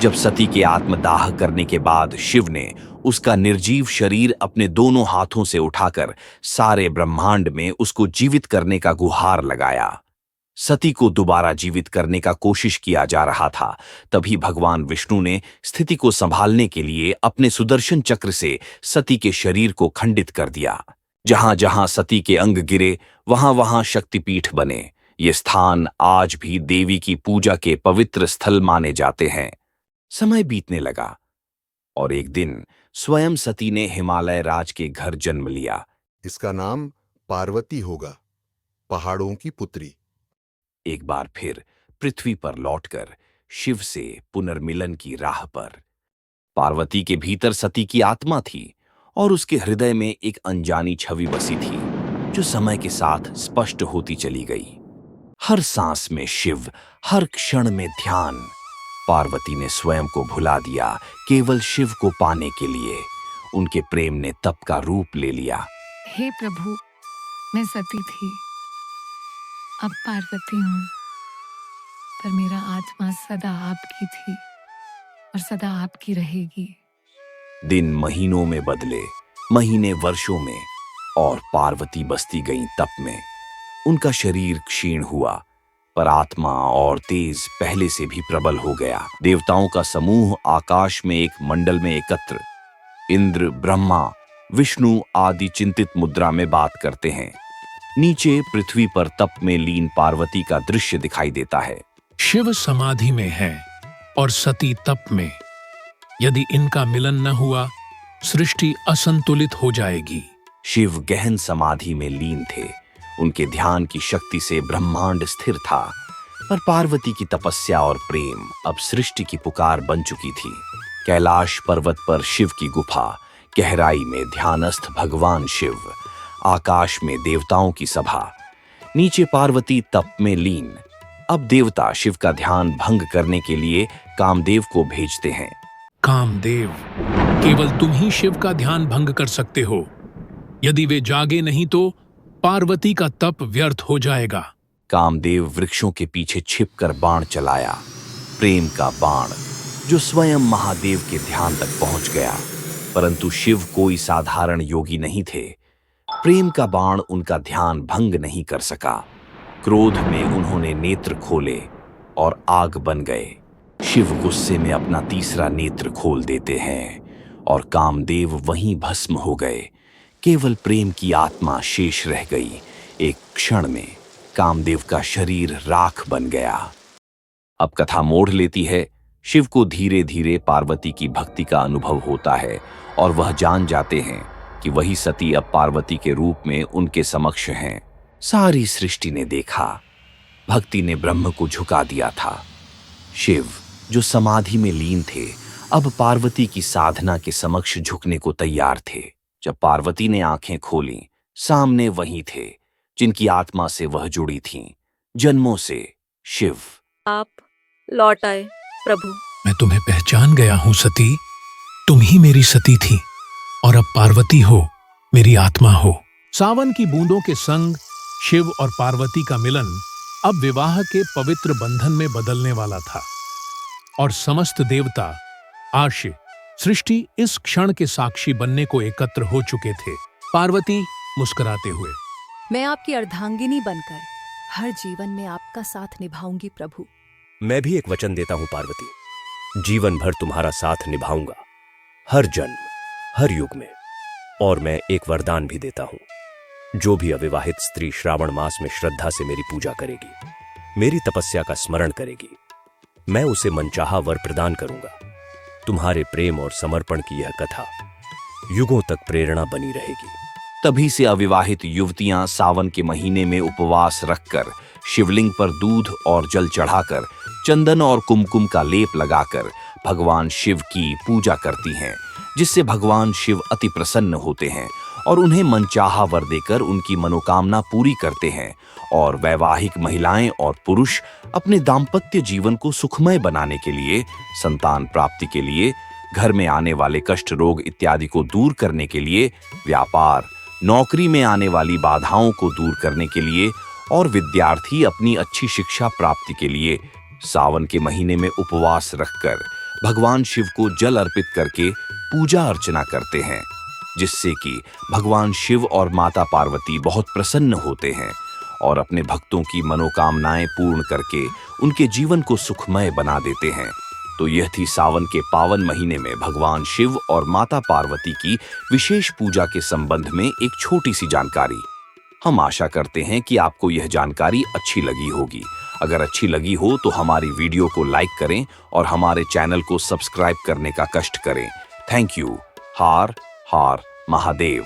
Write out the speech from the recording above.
जब सती के आत्मदाह करने के बाद शिव ने उसका निर्जीव शरीर अपने दोनों हाथों से उठाकर सारे ब्रह्मांड में उसको जीवित करने का गुहार लगाया। सती को दोबारा जीवित करने का कोशिश किया जा रहा था। तभी भगवान विष्णु ने स्थिति को संभालने के लिए अपने सुदर्शन चक्र से सती के शरीर को खंडित कर दिया। जहां जहां सती के अंग गिरे वहां वहां शक्तिपीठ बने। ये स्थान आज भी देवी की पूजा के पवित्र स्थल माने जाते हैं। समय बीतने लगा और एक दिन स्वयं सती ने हिमालय राज के घर जन्म लिया। इसका नाम पार्वती होगा, पहाड़ों की पुत्री। एक बार फिर पृथ्वी पर लौटकर शिव से पुनर्मिलन की राह पर। पार्वती के भीतर सती की आत्मा थी और उसके हृदय में एक अनजानी छवि बसी थी जो समय के साथ स्पष्ट होती चली गई। हर सांस में शिव, हर क्षण में ध्यान। पार्वती ने स्वयं को भुला दिया केवल शिव को पाने के लिए। उनके प्रेम ने तप का रूप ले लिया। हे प्रभु, मैं सती थी, अब पार्वती हूँ, पर मेरा आत्मा सदा आपकी थी और सदा आपकी रहेगी। दिन महीनों में बदले, महीने वर्षों में, और पार्वती बसती गईं तप में। उनका शरीर क्षीण हुआ, पर आत्मा और तेज पहले से भी प्रबल हो गया। देवताओं का समूह आकाश में एक मंडल में एकत्र। इंद्र, ब्रह्मा, विष्णु आदि चिंतित मुद्रा में बात करते हैं। नीचे पृथ्वी पर तप में लीन पार्वती का दृश्य दिखाई देता है। शिव समाधि में है और सती तप में। यदि इनका मिलन न हुआ, सृष्टि असंतुलित हो जाएगी। शिव गहन समाधि में लीन थे। उनके ध्यान की शक्ति से ब्रह्मांड स्थिर था, पर पार्वती की तपस्या और प्रेम अब सृष्टि की पुकार बन चुकी थी। कैलाश पर्वत पर शिव की गुफा, गहराई में ध्यानस्थ भगवान शिव, आकाश में देवताओं की सभा, नीचे पार्वती तप में लीन। अब देवता शिव का ध्यान भंग करने के लिए कामदेव को भेजते हैं। कामदेव, केवल तुम ही शिव का ध्यान भंग कर सकते हो। यदि वे जागे नहीं तो पार्वती का तप व्यर्थ हो जाएगा। कामदेव वृक्षों के पीछे छिपकर बाण चलाया, प्रेम का बाण जो स्वयं महादेव के ध्यान तक पहुंच गया। परंतु शिव कोई साधारण योगी नहीं थे। प्रेम का बाण उनका ध्यान भंग नहीं कर सका। क्रोध में उन्होंने नेत्र खोले और आग बन गए। शिव गुस्से में अपना तीसरा नेत्र खोल देते हैं और कामदेव वहीं भस्म हो गए। केवल प्रेम की आत्मा शेष रह गई। एक क्षण में कामदेव का शरीर राख बन गया। अब कथा मोड़ लेती है। शिव को धीरे धीरे पार्वती की भक्ति का अनुभव होता है और वह जान जाते हैं कि वही सती अब पार्वती के रूप में उनके समक्ष हैं। सारी सृष्टि ने देखा, भक्ति ने ब्रह्म को झुका दिया था। शिव जो समाधि में लीन थे, अब पार्वती की साधना के समक्ष झुकने को तैयार थे। जब पार्वती ने आंखें खोलीं, सामने वही थे जिनकी आत्मा से वह जुड़ी थीं, जन्मों से। शिव, आप लौट आए प्रभु। मैं तुम्हें पहचान गया हूं सती। तुम ही मेरी सती थी और अब पार्वती हो, मेरी आत्मा हो। सावन की बूंदों के संग शिव और पार्वती का मिलन अब विवाह के पवित्र बंधन में बदलने वाला था और समस्त देवता, आर्षि, सृष्टि इस क्षण के साक्षी बनने को एकत्र हो चुके थे। पार्वती मुस्कुराते हुए, मैं आपकी अर्धांगिनी बनकर हर जीवन में आपका साथ निभाऊंगी प्रभु। मैं भी एक वचन देता हूं पार्वती, जीवन भर तुम्हारा साथ निभाऊंगा, हर जन्म, हर युग में। और मैं एक वरदान भी देता हूं, जो भी अविवाहित स्त्री श्रावण मास में श्रद्धा से मेरी पूजा करेगी, मेरी तपस्या का स्मरण करेगी, मैं उसे मनचाहा वर प्रदान करूंगा। तुम्हारे प्रेम और समर्पण की यह कथा युगों तक प्रेरणा बनी रहेगी। तभी से अविवाहित युवतियां सावन के महीने में उपवास रखकर, शिवलिंग पर दूध और जल चढ़ाकर, चंदन और कुमकुम का लेप लगाकर भगवान शिव की पूजा करती हैं, जिससे भगवान शिव अति प्रसन्न होते हैं और उन्हें मनचाहा वर देकर उनकी मनोकामना पूरी करते हैं। और वैवाहिक महिलाएं और पुरुष अपने दाम्पत्य जीवन को सुखमय बनाने के लिए, संतान प्राप्ति के लिए, घर में आने वाले कष्ट, रोग इत्यादि को दूर करने के लिए, व्यापार, नौकरी में आने वाली बाधाओं को दूर करने के लिए और विद्यार्थी अपनी अच्छी शिक्षा प्राप्ति के लिए सावन के महीने में उपवास रखकर भगवान शिव को जल अर्पित करके पूजा अर्चना करते हैं, जिससे कि भगवान शिव और माता पार्वती बहुत प्रसन्न होते हैं और अपने भक्तों की मनोकामनाएं पूर्ण करके उनके जीवन को सुखमय बना देते हैं। तो यह थी सावन के पावन महीने में भगवान शिव और माता पार्वती की विशेष पूजा के संबंध में एक छोटी सी जानकारी। हम आशा करते हैं कि आपको यह जानकारी अच्छी लगी होगी। अगर अच्छी लगी हो तो हमारी वीडियो को लाइक करें और हमारे चैनल को सब्सक्राइब करने का कष्ट करें। Thank you. Her her Mahadev.